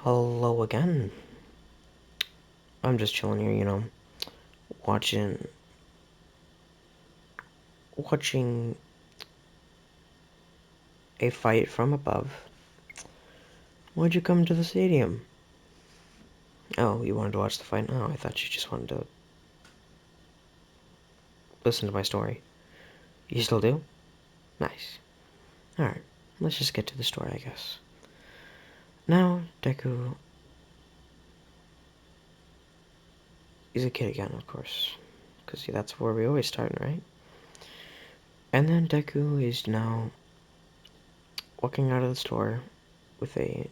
Hello again. I'm just chilling here, watching watching a fight from above. Why'd you come to the stadium? Oh, you wanted to watch the fight? Oh, I thought you just wanted to listen to my story. You still do? Nice. Alright, let's just get to the story, I guess. Now, Deku is a kid again, of course. Because that's where we always start, right? And then Deku is now walking out of the store with a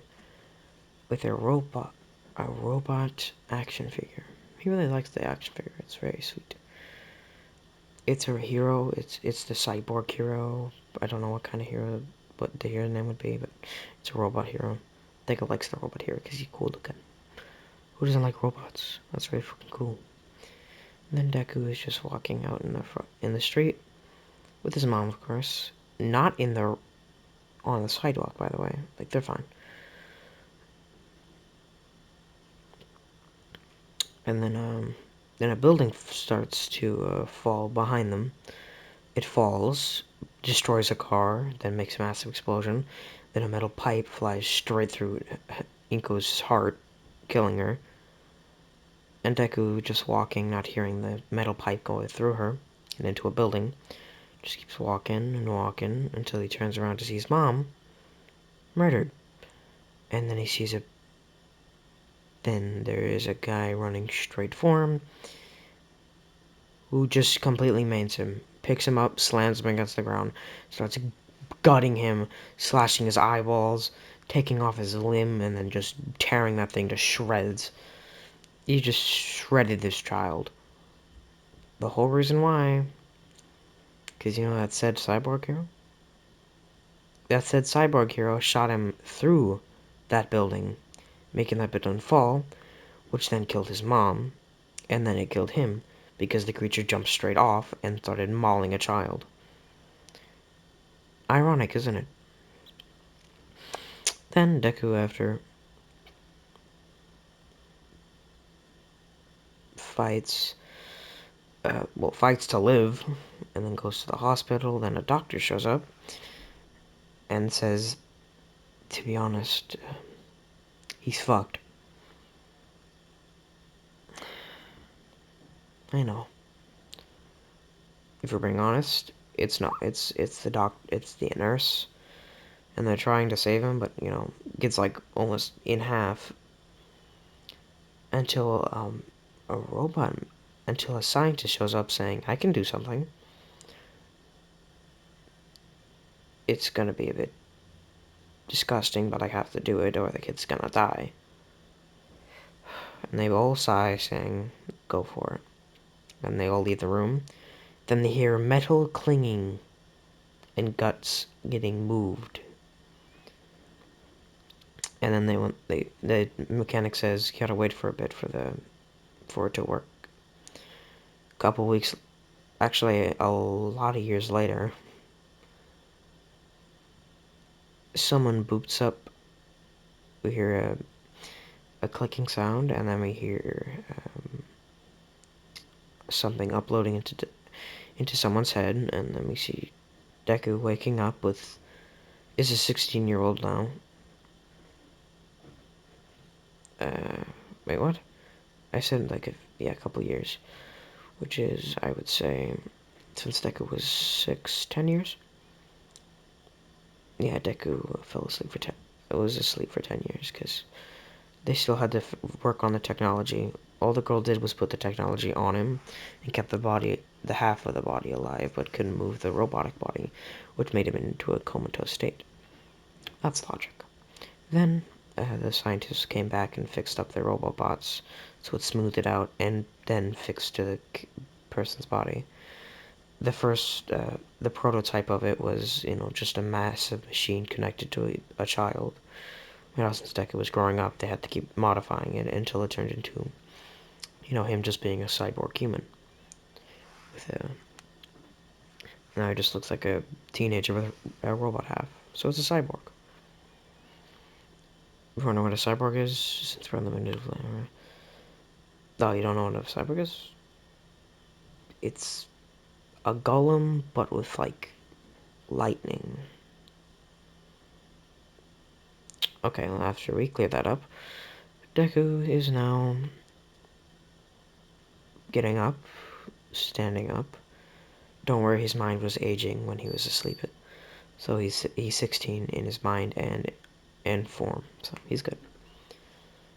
robot action figure. He really likes the action figure. It's very sweet. It's a hero. It's the cyborg hero. I don't know what kind of hero, what the hero name would be, but it's a robot hero. Deku likes the robot hero because he's cool looking. Who doesn't like robots? That's really fucking cool. And then Deku is just walking out in the street with his mom, of course. Not on the sidewalk, by the way. Like, they're fine. And then a building starts to fall behind them. It falls, destroys a car, then makes a massive explosion. Then a metal pipe flies straight through Inko's heart, killing her. And Deku, just walking, not hearing the metal pipe go through her and into a building, just keeps walking and walking until he turns around to see his mom murdered. And then then there is a guy running straight for him who just completely mains him, picks him up, slams him against the ground, starts gutting him, slashing his eyeballs, taking off his limb, and then just tearing that thing to shreds. He just shredded this child. The whole reason why, because that said cyborg hero? That said cyborg hero shot him through that building, making that building fall, which then killed his mom, and then it killed him, because the creature jumped straight off and started mauling a child. Ironic, isn't it? Then Deku, after fights fights to live, and then goes to the hospital. Then a doctor shows up and says, to be honest, he's fucked. I know. If we're being honest, it's not. It's the nurse, and they're trying to save him, but gets like almost in half until a robot, until a scientist shows up saying, "I can do something." It's gonna be a bit disgusting, but I have to do it, or the kid's gonna die. And they all sigh, saying, "Go for it." And they all leave the room. Then they hear metal clinging and guts getting moved. And then the mechanic says you gotta wait for a bit for it to work. A couple weeks, actually a lot of years later, someone boots up. We hear a clicking sound, and then we hear something uploading into someone's head, and then we see Deku waking up with is a 16-year-old now. Wait, what? I said like a couple years, which is, I would say, since Deku was 10 years. Yeah, Deku fell asleep for 10. It was asleep for 10 years because they still had to work on the technology. All the girl did was put the technology on him and kept the half of the body alive, but couldn't move the robotic body, which made him into a comatose state. That's logic. Then the scientists came back and fixed up their robobots, so it smoothed it out and then fixed to the person's body. The prototype of it was, just a massive machine connected to a child. Since Deku was growing up, they had to keep modifying it until it turned into, him just being a cyborg human. Now he just looks like a teenager with a robot half. So it's a cyborg. You wanna know what a cyborg is? Since we're on the window. Oh, you don't know what a cyborg is? It's a golem, but with like lightning. Okay, well, after we clear that up, Deku is now getting up, standing up. Don't worry, his mind was aging when he was asleep. So he's 16 in his mind and form. So he's good.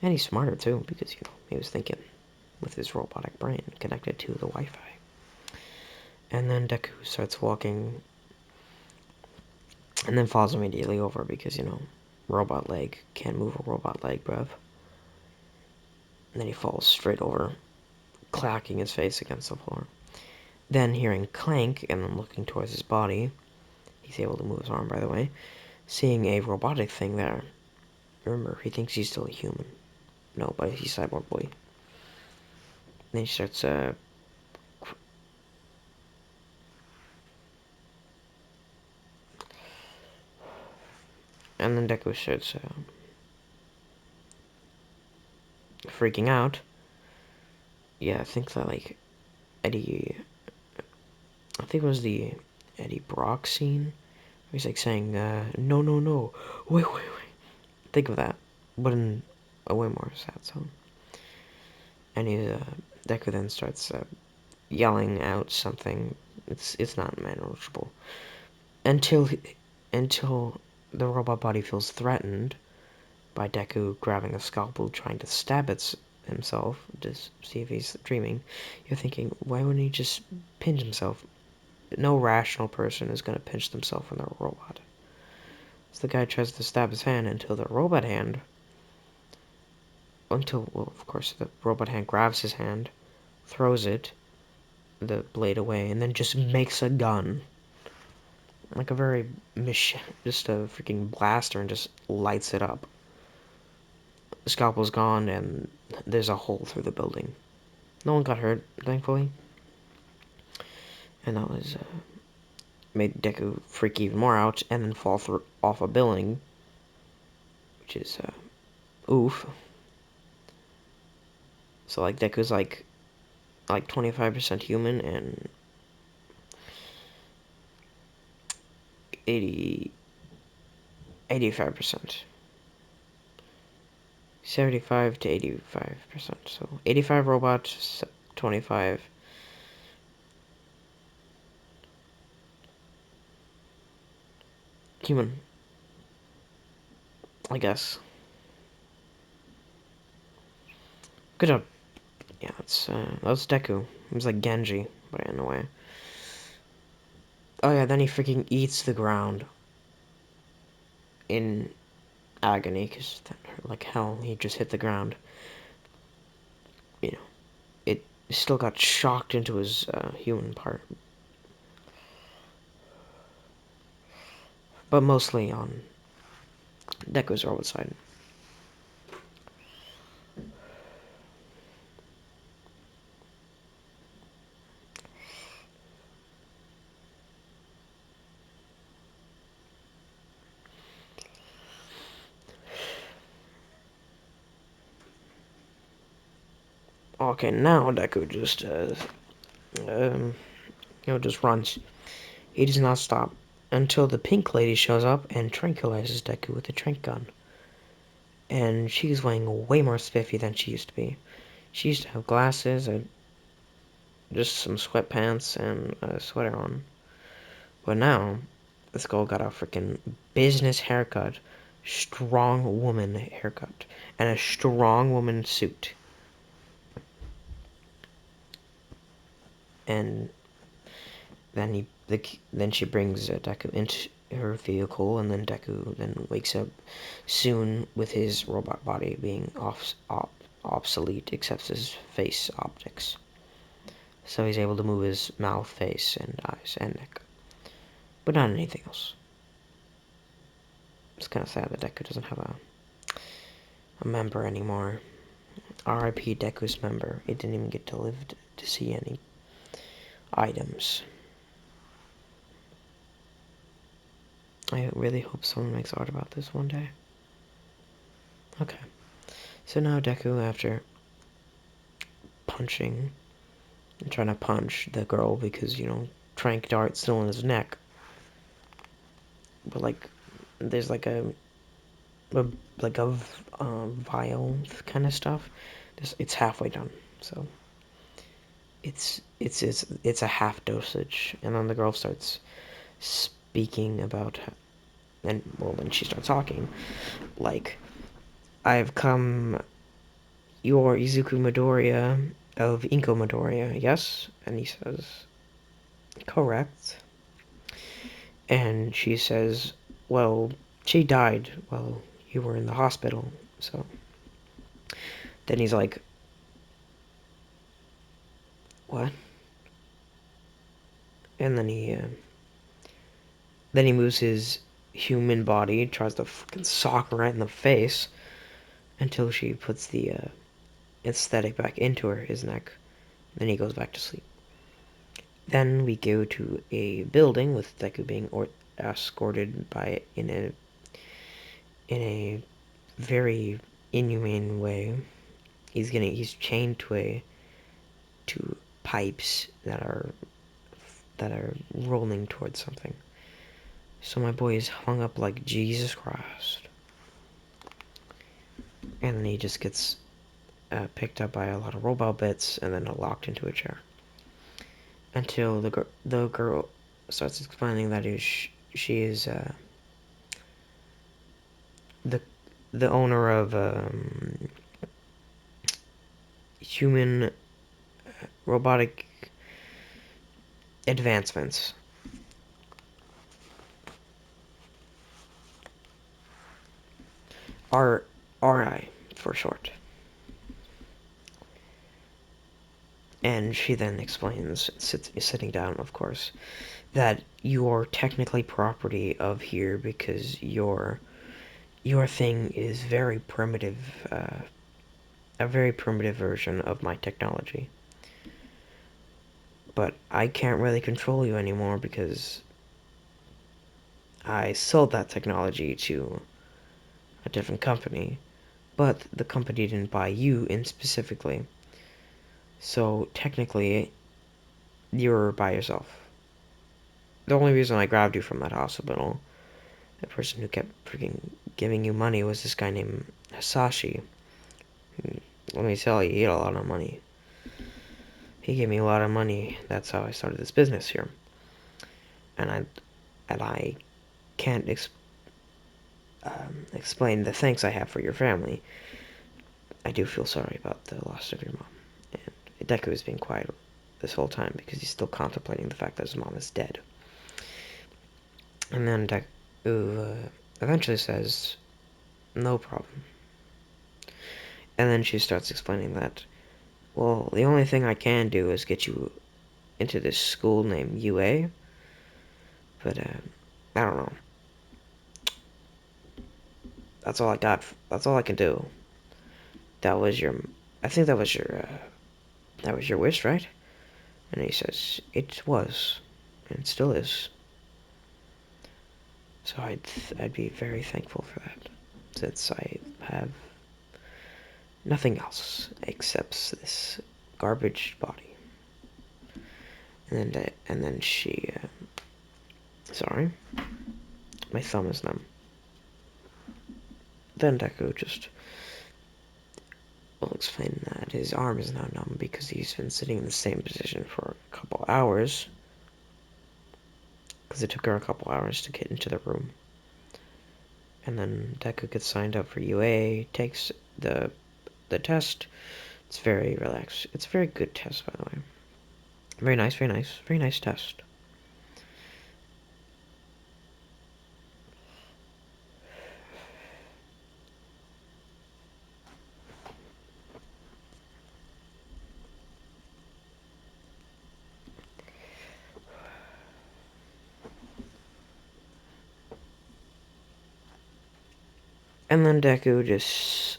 And he's smarter too, because he was thinking with his robotic brain connected to the Wi-Fi. And then Deku starts walking and then falls immediately over because, robot leg. Can't move a robot leg, bruv. And then he falls straight over, clacking his face against the floor. Then, hearing clank and then looking towards his body, he's able to move his arm, by the way, seeing a robotic thing there. Remember, he thinks he's still a human. No, but he's Cyborg Boy. Then he starts, and then Deku starts, freaking out. Yeah, I think that, like, Eddie, I think it was the Eddie Brock scene. He's like saying, no, no, no, wait, wait, wait. Think of that, but in a way more sad tone. And Deku then starts yelling out something. It's not manageable until until the robot body feels threatened by Deku grabbing a scalpel, trying to stab himself to see if he's dreaming. You're thinking, why wouldn't he just pinch himself? No rational person is gonna pinch themselves when they're a robot. So the guy tries to stab his hand well, of course, the robot hand grabs his hand, throws the blade away, and then just makes a gun. Like a just a freaking blaster, and just lights it up. The scalpel's gone, and there's a hole through the building. No one got hurt, thankfully. And that was, made Deku freak even more out, and then fall off a building, which is, oof. So, like, Deku's, like 25% human, and 85%. 75 to 85%. So 85 robots, 25 human, I guess. Good job. Yeah, that's Deku. He was like Genji, but in a way. Oh yeah, then he freaking eats the ground in agony, because that hurt like hell. He just hit the ground. You know, it still got shocked into his human part. But mostly on Deku's robot side. Okay, now Deku just, just runs. He does not stop until the pink lady shows up and tranquilizes Deku with a trank gun. And she's weighing way more spiffy than she used to be. She used to have glasses and just some sweatpants and a sweater on. But now, this girl got a freaking business haircut, strong woman haircut, and a strong woman suit. And then she brings Deku into her vehicle, and then Deku then wakes up soon with his robot body being obsolete, except his face optics. So he's able to move his mouth, face, and eyes, and neck, but not anything else. It's kind of sad that Deku doesn't have a member anymore. R.I.P. Deku's member. It didn't even get to live to see any items. I really hope someone makes art about this one day. Okay. So now Deku, after punching and trying to punch the girl because, trank dart's still in his neck, but like there's a like a vial kind of stuff. It's halfway done, so it's a half dosage, and then the girl starts speaking about, and well, then she starts talking like, I've come, your Izuku Midoriya of Inko Midoriya, yes? And he says, correct. And she says, well, she died while you were in the hospital, so. Then he's like, what? And then he moves his human body, tries to fucking sock her right in the face until she puts the aesthetic back into his neck. Then he goes back to sleep. Then we go to a building with Deku being escorted by in a very inhumane way. He's chained to pipes that are rolling towards something. So my boy is hung up like Jesus Christ. And then he just gets picked up by a lot of robot bits and then locked into a chair. Until the girl starts explaining that she is the the owner of human robotic advancements. R RI for short. And she then explains, sitting down, of course, that you're technically property of here because your thing is very primitive, a very primitive version of my technology. But I can't really control you anymore because I sold that technology to a different company, but the company didn't buy you in specifically. So technically, you're by yourself. The only reason I grabbed you from that hospital, the person who kept freaking giving you money, was this guy named Hasashi. Let me tell you, he had a lot of money. He gave me a lot of money. That's how I started this business here. And I can't explain the thanks I have for your family. I do feel sorry about the loss of your mom. And Deku has been quiet this whole time because he's still contemplating the fact that his mom is dead. And then Deku eventually says, no problem. And then she starts explaining that, well, the only thing I can do is get you into this school named UA, but I don't know. That's all I got. That's all I can do. That was your, I think that was your wish, right? And he says, it was, and it still is. So I'd be very thankful for that, since I have nothing else except this garbage body. And then she, sorry, my thumb is numb. Then Deku just will explain that his arm is now numb because he's been sitting in the same position for a couple hours. Because it took her a couple hours to get into the room. And then Deku gets signed up for UA, takes the test. It's very relaxed. It's a very good test, by the way. Very nice, very nice, very nice test. And then Deku just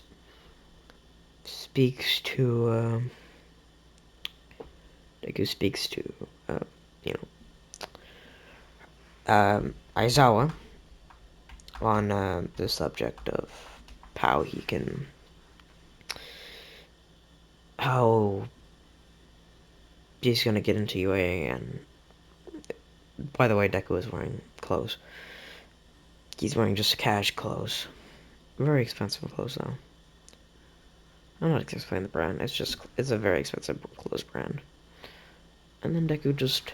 speaks to, Deku speaks to, uh, you Aizawa on the subject of how he can, how he's gonna get into UA. And by the way, Deku is wearing clothes. He's wearing just cash clothes. Very expensive clothes, though. I'm not explaining the brand. It's a very expensive clothes brand. And then Deku just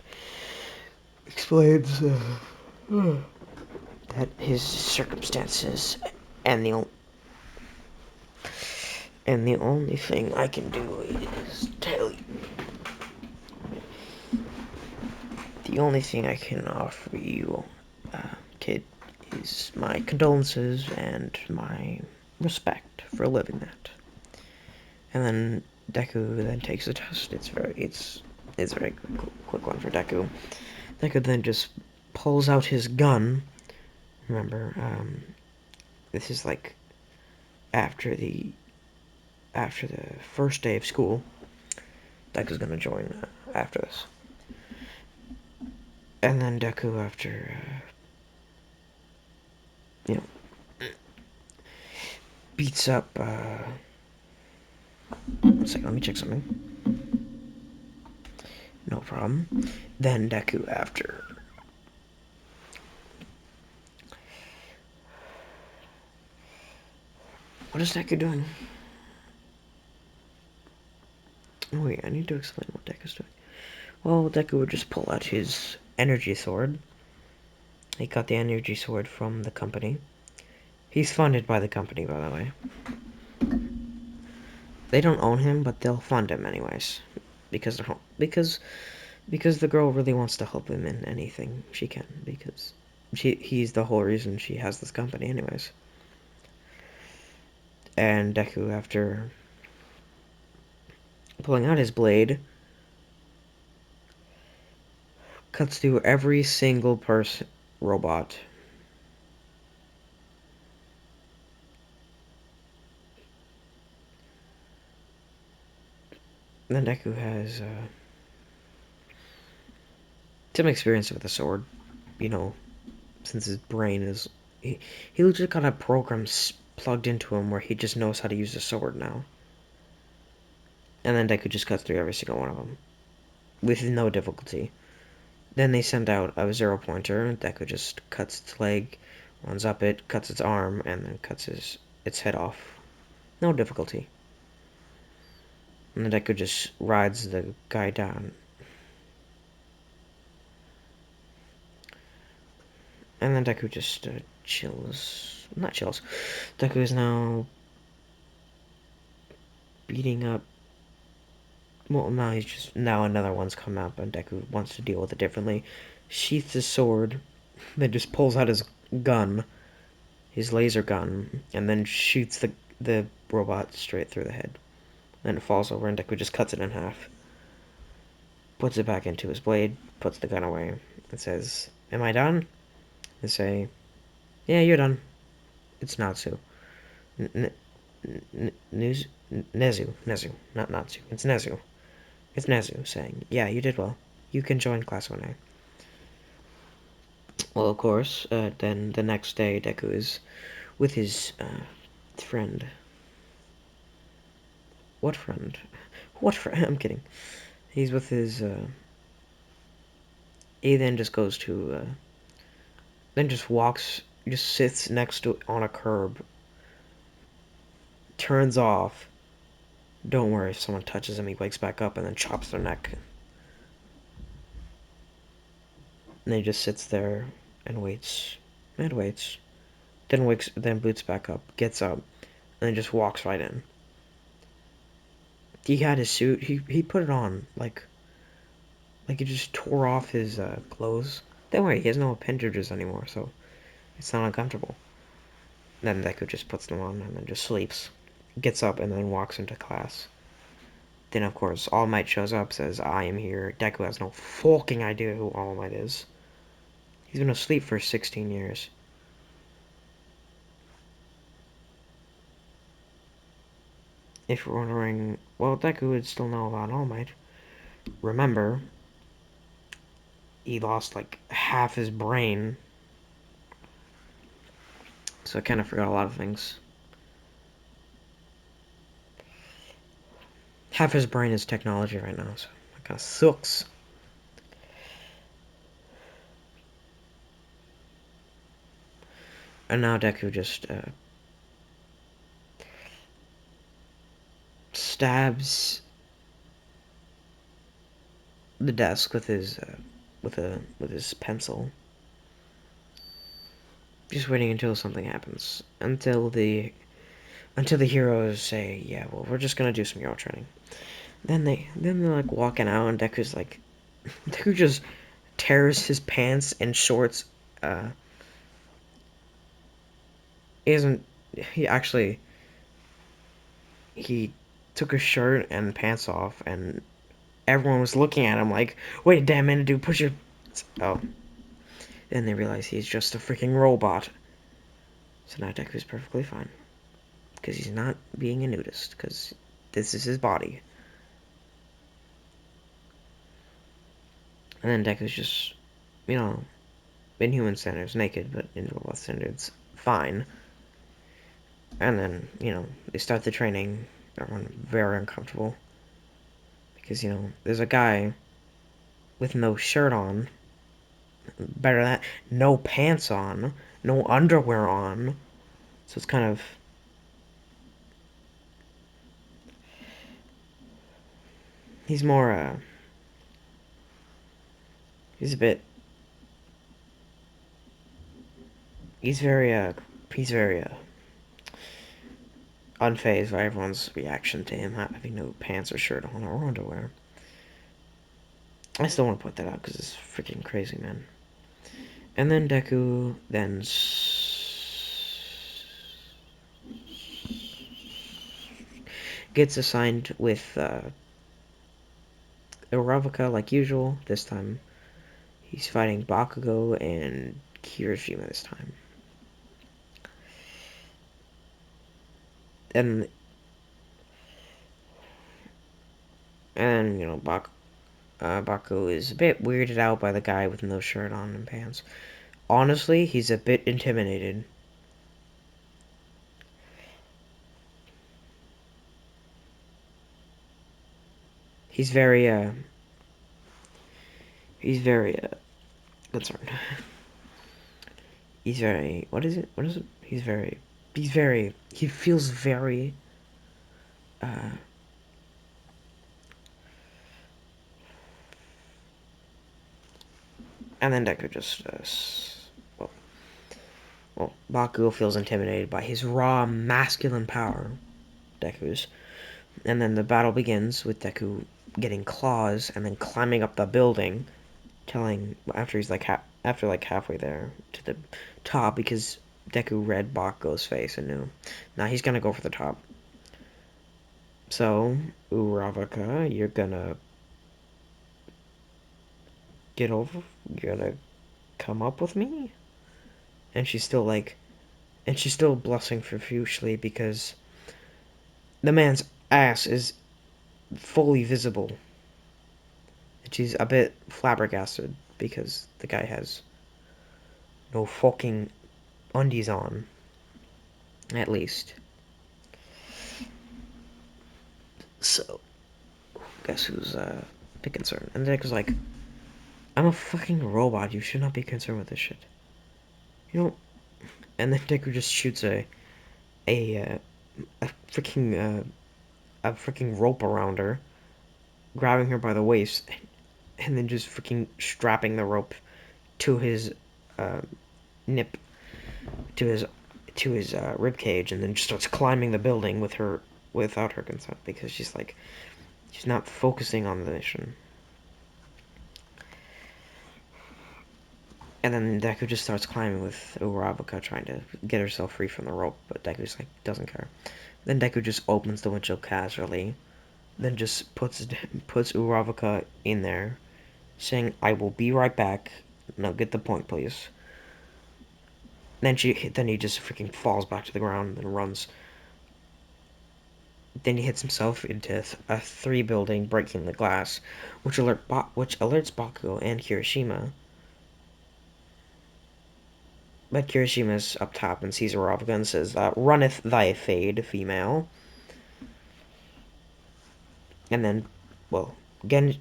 explains that his circumstances and the only thing I can do is tell you. The only thing I can offer you, kid, is my condolences and my respect for living that. And then Deku then takes the test. It's a very quick one for Deku. Deku then just pulls out his gun. Remember, this is like after the first day of school. Deku's gonna join after this. And then Deku, after you know, beats up. One second, let me check something. No problem. Then Deku, after. What is Deku doing? Oh wait, I need to explain what Deku's doing. Well, Deku would just pull out his energy sword. He got the energy sword from the company. He's funded by the company, by the way. They don't own him, but they'll fund him anyways, because they're because the girl really wants to help him in anything she can, because he's the whole reason she has this company anyways. And Deku, after pulling out his blade, cuts through every single robot. Then Deku has some experience with the sword, you know, since his brain is he legit got a program plugged into him where he just knows how to use the sword now. And then Deku just cuts through every single one of them with no difficulty. Then they send out a zero pointer. Deku just cuts its leg, runs up it, cuts its arm, and then cuts its head off. No difficulty. And then Deku just rides the guy down. And then Deku just chills. Not chills. Deku is now beating up. Well, now another one's come up, and Deku wants to deal with it differently. Sheaths his sword, then just pulls out his gun, his laser gun, and then shoots the robot straight through the head. Then it falls over, and Deku just cuts it in half. Puts it back into his blade, puts the gun away, and says, "Am I done?" They say, "Yeah, you're done." It's Natsu. N- Nezu, not Natsu. It's Nezu. It's Nezu saying, "Yeah, you did well. You can join Class 1A." Well, of course, then the next day, Deku is with his friend. What friend? What friend? I'm kidding. He's with his. He then just goes to. Then just walks. Just sits next to on a curb. Turns off. Don't worry if someone touches him, he wakes back up and then chops their neck. And he just sits there and waits. And waits. Then boots back up, gets up, and then just walks right in. He had his suit, he put it on, like he just tore off his clothes. Don't worry, he has no appendages anymore, so it's not uncomfortable. Then Deku just puts them on and then just sleeps. Gets up and then walks into class. Then, of course, All Might shows up, says, "I am here." Deku has no fucking idea who All Might is. He's been asleep for 16 years. If you're wondering, well, Deku would still know about All Might. Remember, he lost like half his brain, so I kind of forgot a lot of things. half his brain is technology right now, so that kind of sucks. And now Deku just stabs the desk with his with his pencil, just waiting until something happens. Until the heroes say, "Yeah, well, we're just gonna do some hero training." Then they're like walking out, and Deku's like, Deku just tears his pants and shorts. Uh, isn't he actually? He took his shirt and pants off, and everyone was looking at him like, "Wait, damn minute, dude, put your..." Oh, then they realize he's just a freaking robot. So now Deku's perfectly fine because he's not being a nudist because this is his body. And then Deku's just, you know, in human standards, naked, but in robot standards, fine. And then, they start the training. Everyone very uncomfortable. Because, there's a guy with no shirt on. Better than that, no pants on. No underwear on. So it's kind of... He's more, he's a bit... He's very, unfazed by everyone's reaction to him having no pants or shirt on or underwear. I still want to point that out because it's freaking crazy, man. And then Deku then gets assigned with Iravaka like usual. This time he's fighting Bakugo and Kirishima this time. And Bakugo is a bit weirded out by the guy with no shirt on and pants. Honestly, he's a bit intimidated. He's very concerned. He's very, what is it? What is it? He feels very, uh, and then Deku just, well, Bakugo feels intimidated by his raw masculine power, Deku's. And then the battle begins with Deku getting claws and then climbing up the building, after he's like halfway there to the top because Deku read Bakugo's face and knew. Now he's gonna go for the top. So, Uravaka, you're gonna come up with me? And she's still blushing profusely because the man's ass is fully visible. And she's a bit flabbergasted because the guy has no fucking undies on, at least. So, guess who's a bit concerned? And Nick was like, I'm a fucking robot, you should not be concerned with this shit. You know, and then Deku just shoots a, uh, a freaking rope around her, grabbing her by the waist, and then just freaking strapping the rope to his uh, nip, to his rib cage, and then just starts climbing the building without her consent because she's not focusing on the mission. And then Deku just starts climbing with Urabaka, trying to get herself free from the rope, but Deku's like doesn't care. Then Deku just opens the window casually, then just puts Urabaka in there, saying, "I will be right back. Now get the point, please." Then he just freaking falls back to the ground and runs. Then he hits himself into a three building, breaking the glass, which alerts Bakugo and Kirishima. But Kirishima's up top and sees Urabaka and says, "Runneth thy fade, female." And then, well, again,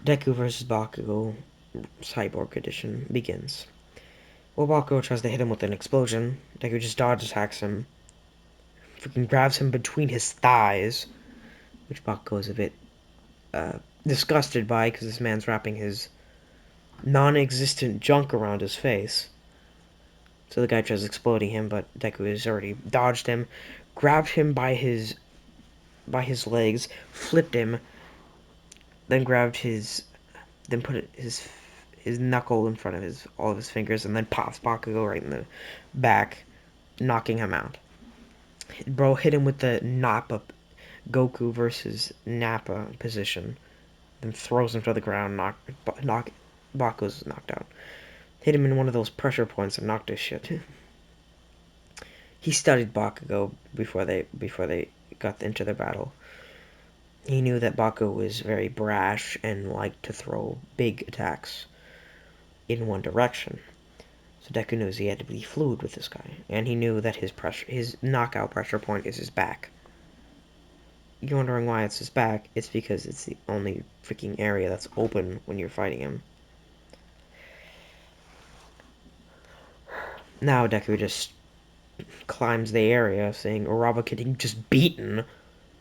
Deku versus Bakugo Cyborg Edition begins. Well, Bakugo tries to hit him with an explosion. Deku just dodge attacks him, freaking grabs him between his thighs, which Bakugo is a bit disgusted by because this man's wrapping his non-existent junk around his face. So the guy tries exploding him, but Deku has already dodged him, grabbed him by his legs, flipped him, then grabbed then put his knuckle in front of all of his fingers, and then pops Bakugo right in the back, knocking him out. Bro hit him with the Nappa Goku versus Nappa position, then throws him to the ground, Bakugo's knocked out. Hit him in one of those pressure points and knocked his shit. He studied Bakugo before they got into the battle. He knew that Bakugo was very brash and liked to throw big attacks in one direction. So Deku knows he had to be fluid with this guy, and he knew that his knockout pressure point is his back. You're wondering why it's his back? It's because it's the only freaking area that's open when you're fighting him. Now Deku just climbs the area, saying Uraba getting just beaten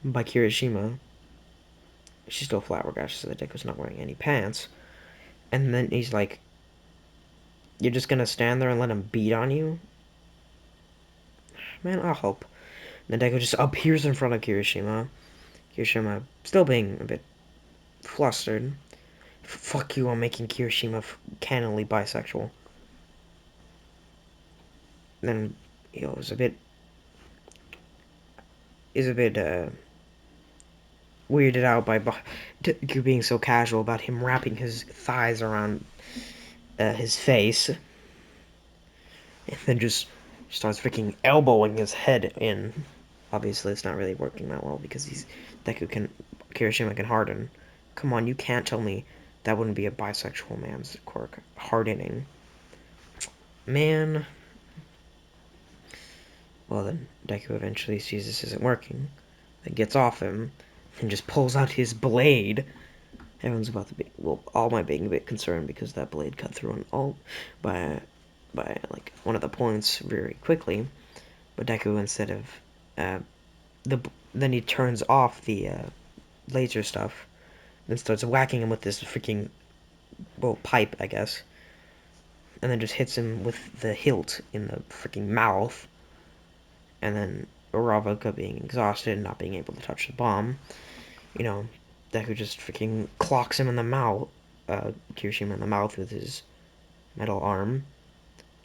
by Kirishima. She's still flabbergasted that Deku's not wearing any pants. And then he's like, "You're just gonna stand there and let him beat on you?" Man, I'll help. And then Deku just appears in front of Kirishima. Kirishima still being a bit flustered. Fuck you, I'm making Kirishima canonically bisexual. Then, is a bit weirded out by Deku being so casual about him wrapping his thighs around his face. And then just starts freaking elbowing his head in. Obviously, it's not really working that well because Kirishima can harden. Come on, you can't tell me that wouldn't be a bisexual man's quirk. Hardening. Man. Well, then Deku eventually sees this isn't working, then gets off him, and just pulls out his blade. Everyone's about to be, well, all my being a bit concerned because that blade cut through an ult by like one of the points very quickly. But Deku, instead of uh, then he turns off the laser stuff, then starts whacking him with this freaking pipe, I guess, and then just hits him with the hilt in the freaking mouth. And then Uraraka being exhausted and not being able to touch the bomb, Deku just freaking clocks him in the mouth, Kirishima in the mouth with his metal arm,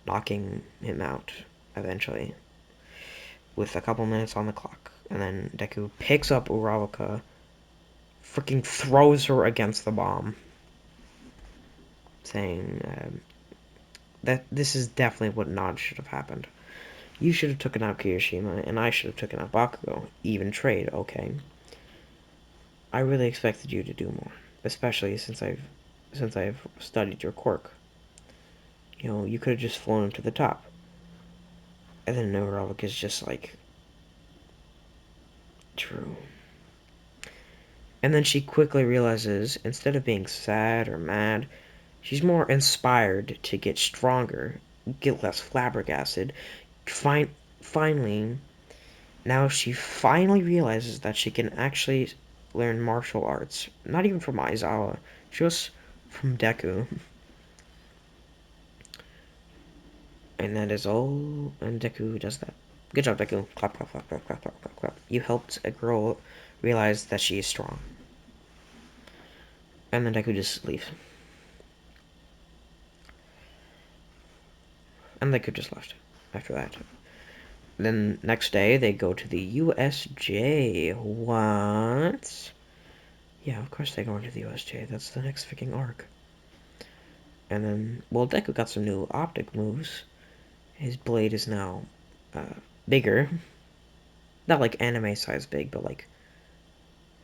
knocking him out eventually, with a couple minutes on the clock. And then Deku picks up Uraraka, freaking throws her against the bomb, saying that this is definitely what not should have happened. You should have taken out Kirishima, and I should have taken out Bakugo. Even trade, okay? I really expected you to do more, especially since I've studied your quirk. You could have just flown him to the top. And then Neurovic is just like, true. And then she quickly realizes, instead of being sad or mad, she's more inspired to get stronger, get less flabbergasted. Finally, now she finally realizes that she can actually learn martial arts. Not even from Aizawa, just from Deku. And that is all, and Deku does that. Good job, Deku. Clap, clap, clap, clap, clap, clap, clap, clap. You helped a girl realize that she is strong. And then Deku just leaves. And Deku just left after that. Then next day, they go to the USJ. What? Yeah, of course they go into the USJ. That's the next freaking arc. And then, well, Deku got some new optic moves. His blade is now bigger. Not like anime size big, but like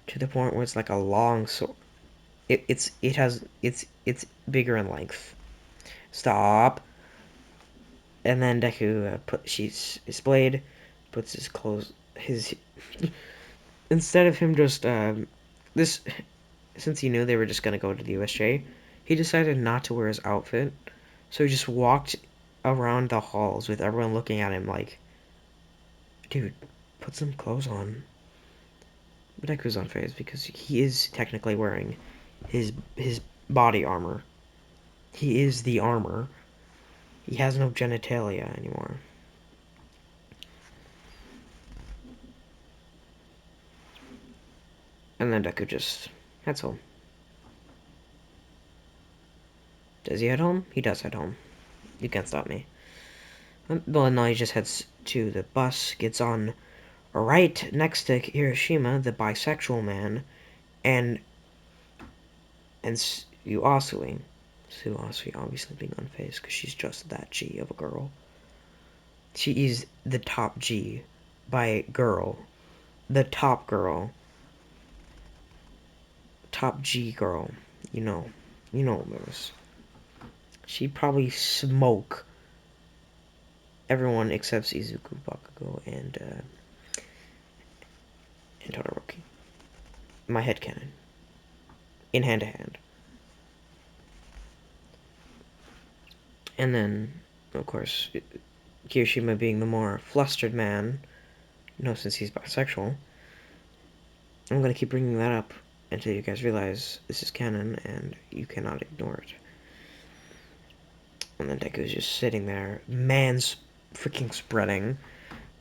to the point where it's like a long sword. It's bigger in length. Stop. And then Deku his blade, puts his instead of him just this since he knew they were just gonna go to the USJ, he decided not to wear his outfit, so he just walked around the halls with everyone looking at him like, dude, put some clothes on. But Deku's unfazed because he is technically wearing his body armor. He is the armor. He has no genitalia anymore. And then Deku just heads home. Does he head home? He does head home. You can't stop me. Well, no, he just heads to the bus, gets on right next to Hiroshima, the bisexual man, and Suasui. Suasui obviously being unfazed because she's just that G of a girl. She is the top G by girl. The top girl. Top G girl. You know. You know what it was. She'd probably smoke everyone except Izuku, Bakugo, and Todoroki. My headcanon. In hand to hand. And then, of course, Kirishima being the more flustered man, since he's bisexual, I'm gonna keep bringing that up until you guys realize this is canon and you cannot ignore it. And then Deku's just sitting there, man's freaking spreading,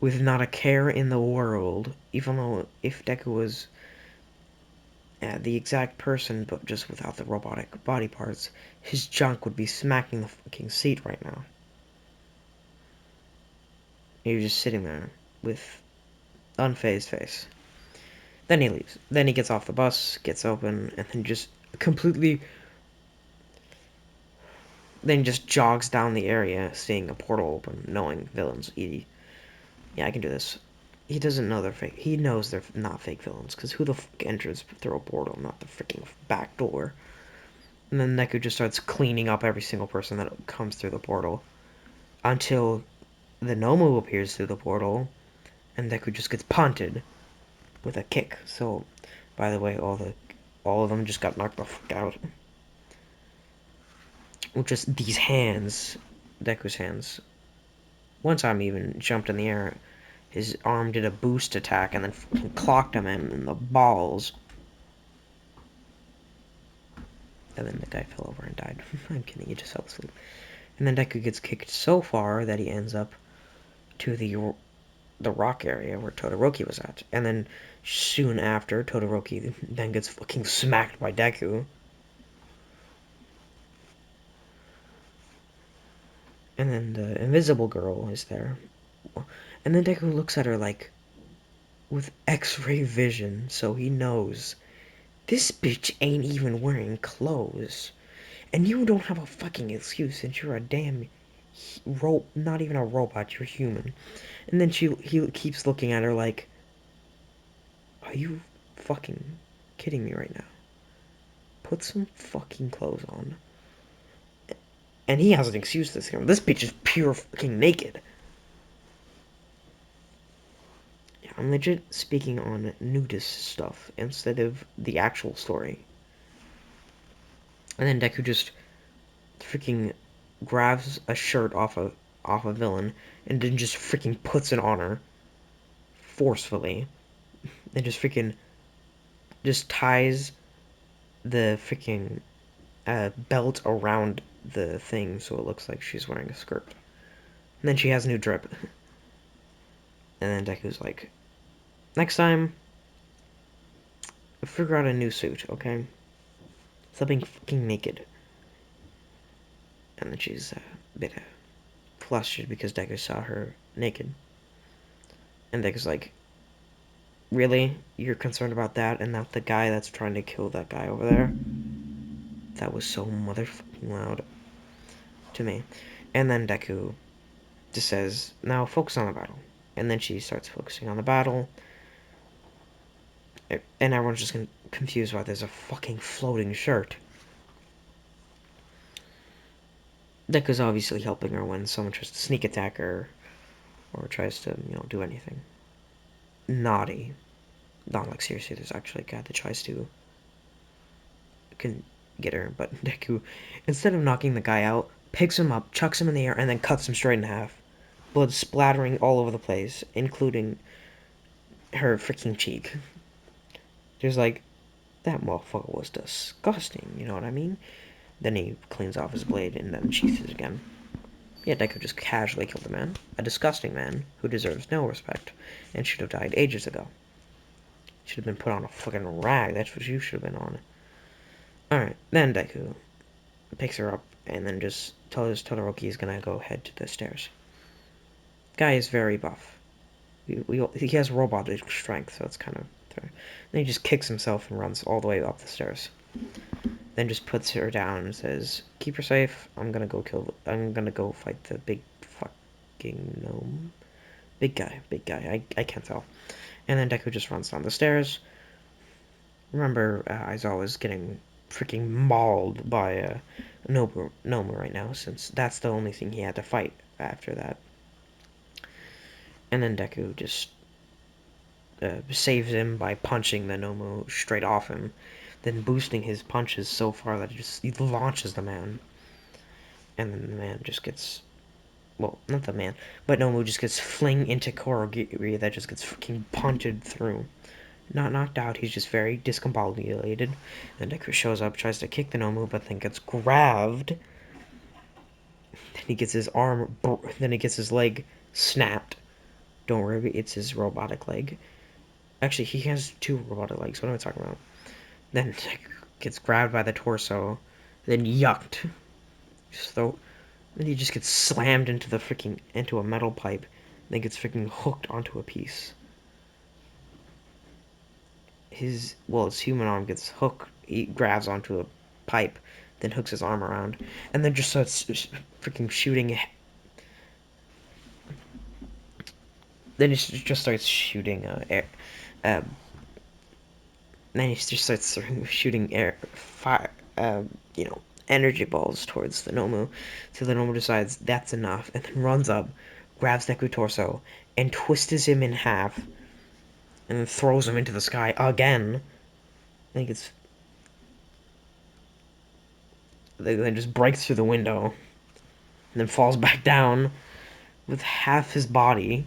with not a care in the world, even though if Deku was the exact person, but just without the robotic body parts, his junk would be smacking the fucking seat right now. He was just sitting there with unfazed face. Then he leaves. Then he gets off the bus, gets open, and then just completely. Then just jogs down the area, seeing a portal open, knowing villains. Yeah, I can do this. He doesn't know they're fake. He knows they're not fake villains, because who the fuck enters through a portal, not the freaking back door? And then Neku just starts cleaning up every single person that comes through the portal, until the Nomu appears through the portal, and Deku just gets punted with a kick. So, by the way, all of them just got knocked the fuck out. With just these hands, Deku's hands. One time he even jumped in the air. His arm did a boost attack and then fucking clocked him in the balls. And then the guy fell over and died. I'm kidding, he just fell asleep. And then Deku gets kicked so far that he ends up to the rock area where Todoroki was at. And then soon after, Todoroki then gets fucking smacked by Deku. And then the invisible girl is there. And then Deku looks at her like with X-ray vision, so he knows this bitch ain't even wearing clothes. And you don't have a fucking excuse since you're a damn not even a robot, you're human. And then he keeps looking at her like, are you fucking kidding me right now? Put some fucking clothes on. And he has an excuse this time. This bitch is pure fucking naked. Yeah, I'm legit speaking on nudist stuff instead of the actual story. And then Deku just freaking grabs a shirt off a villain and then just freaking puts it on her forcefully. And just ties the freaking belt around the thing so it looks like she's wearing a skirt. And then she has new drip. And then Deku's like, next time, figure out a new suit, okay? Something fucking naked. And then she's a bit flustered because Deku saw her naked. And Deku's like, really? You're concerned about that and not the guy that's trying to kill that guy over there? That was so motherfucking loud to me. And then Deku just says, now focus on the battle. And then she starts focusing on the battle. And everyone's just confused why there's a fucking floating shirt. Deku's obviously helping her when someone tries to sneak attack her or tries to, do anything naughty. Not like seriously, there's actually a guy that tries to can get her, but Deku, instead of knocking the guy out, picks him up, chucks him in the air, and then cuts him straight in half. Blood splattering all over the place, including her freaking cheek. Just like, that motherfucker was disgusting, you know what I mean? Then he cleans off his blade and then sheathes it again. Yeah, Deku just casually killed a man. A disgusting man who deserves no respect and should have died ages ago. Should have been put on a fucking rag. That's what you should have been on. Alright, then Deku picks her up and then just tells Todoroki he's gonna go head to the stairs. Guy is very buff. He has robotic strength, so it's kind of... Then he just kicks himself and runs all the way up the stairs. Then just puts her down and says, "Keep her safe. I'm gonna go fight the big fucking gnome. Big guy. I can't tell." And then Deku just runs down the stairs. Remember, Aizawa is getting freaking mauled by a gnome right now, since that's the only thing he had to fight after that. And then Deku just saves him by punching the Nomu straight off him, then boosting his punches so far that he launches the man. And then the man just gets... Well, not the man, but Nomu just gets flinged into Korogiri that just gets freaking punted through. Not knocked out, he's just very discombobulated. And Deku shows up, tries to kick the Nomu, but then gets grabbed. Then he gets his then he gets his leg snapped. Don't worry, it's his robotic leg. Actually, he has two robotic legs. What am I talking about? Then gets grabbed by the torso, then yucked. Then he just gets slammed into a metal pipe, then gets freaking hooked onto a piece. His human arm gets hooked. He grabs onto a pipe, then hooks his arm around, and then just starts freaking shooting. Then he just starts shooting air. Uh, then he just starts shooting fire, energy balls towards the Nomu. So the Nomu decides that's enough, and then runs up, grabs Deku torso, and twists him in half, and then throws him into the sky again. I think it's... Then just breaks through the window, and then falls back down with half his body.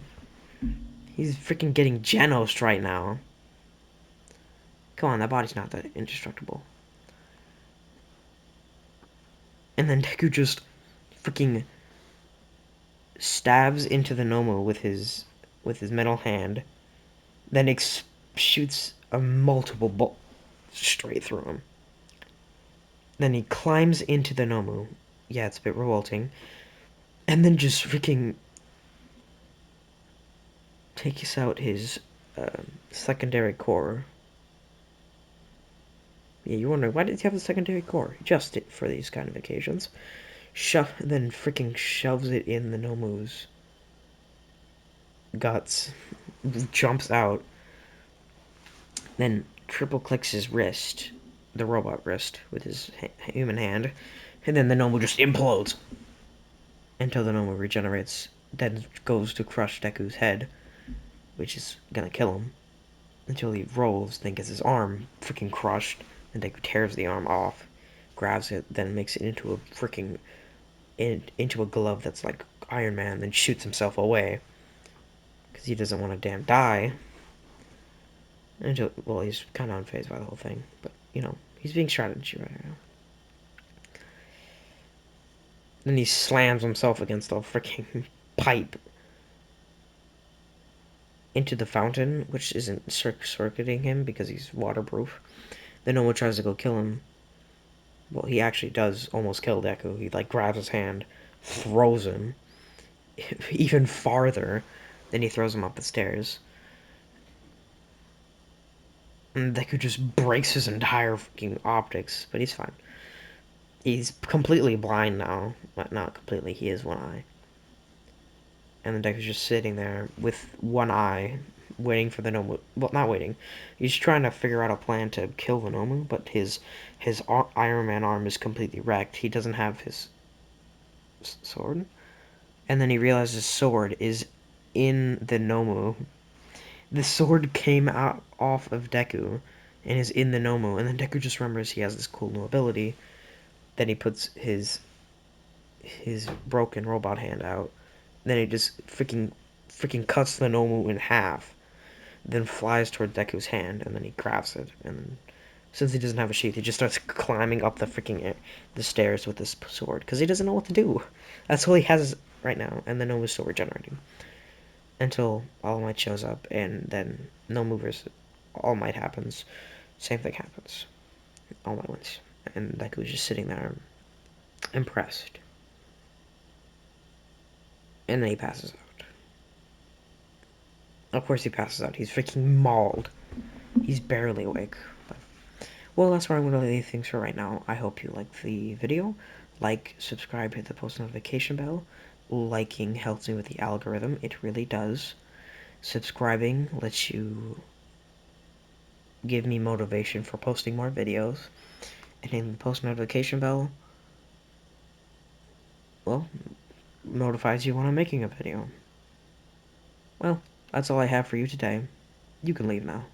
He's freaking getting Genos right now. Come on, that body's not that indestructible. And then Deku just freaking stabs into the Nomu with his metal hand, then shoots a multiple bolt straight through him. Then he climbs into the Nomu. Yeah, it's a bit revolting. And then just freaking takes out his secondary core. Yeah, you're wondering, why did he have a secondary core? Just it for these kind of occasions. Then freaking shoves it in the Nomu's guts. Jumps out. Then triple clicks his wrist, the robot wrist, with his human hand. And then the Nomu just implodes. Until the Nomu regenerates. Then goes to crush Deku's head, which is gonna kill him. Until he rolls, then gets his arm freaking crushed. And Deku tears the arm off, grabs it, then makes it into a freaking... into a glove that's like Iron Man, then shoots himself away. Because he doesn't want to damn die. He's kind of unfazed by the whole thing. But, he's being strategy right now. Then he slams himself against a freaking pipe into the fountain, which isn't circuiting him because he's waterproof. Then no one tries to go kill him. Well, he actually does almost kill Deku. He, grabs his hand, throws him even farther. Then he throws him up the stairs. And Deku just breaks his entire fucking optics, but he's fine. He's completely blind now. Well, not completely, he is one eye. And then Deku's just sitting there with one eye, waiting for the Nomu. Well, not waiting. He's trying to figure out a plan to kill the Nomu, but his Iron Man arm is completely wrecked. He doesn't have his sword. And then he realizes his sword is in the Nomu. The sword came out off of Deku and is in the Nomu, and then Deku just remembers he has this cool new ability. Then he puts his broken robot hand out. Then he just freaking cuts the Nomu in half. Then flies toward Deku's hand, and then he grabs it. And since he doesn't have a sheath, he just starts climbing up the stairs with this sword because he doesn't know what to do. That's all he has right now, and the Nomu's still regenerating until All Might shows up, and then no movers. All Might happens. Same thing happens. All Might wins, and Deku's just sitting there, impressed. And then he passes out. Of course, he passes out. He's freaking mauled. He's barely awake. But, well, that's where I'm gonna leave things for right now. I hope you liked the video. Like, subscribe, hit the post notification bell. Liking helps me with the algorithm. It really does. Subscribing lets you give me motivation for posting more videos. And hitting the post notification bell, well, notifies you when I'm making a video. Well, that's all I have for you today. You can leave now.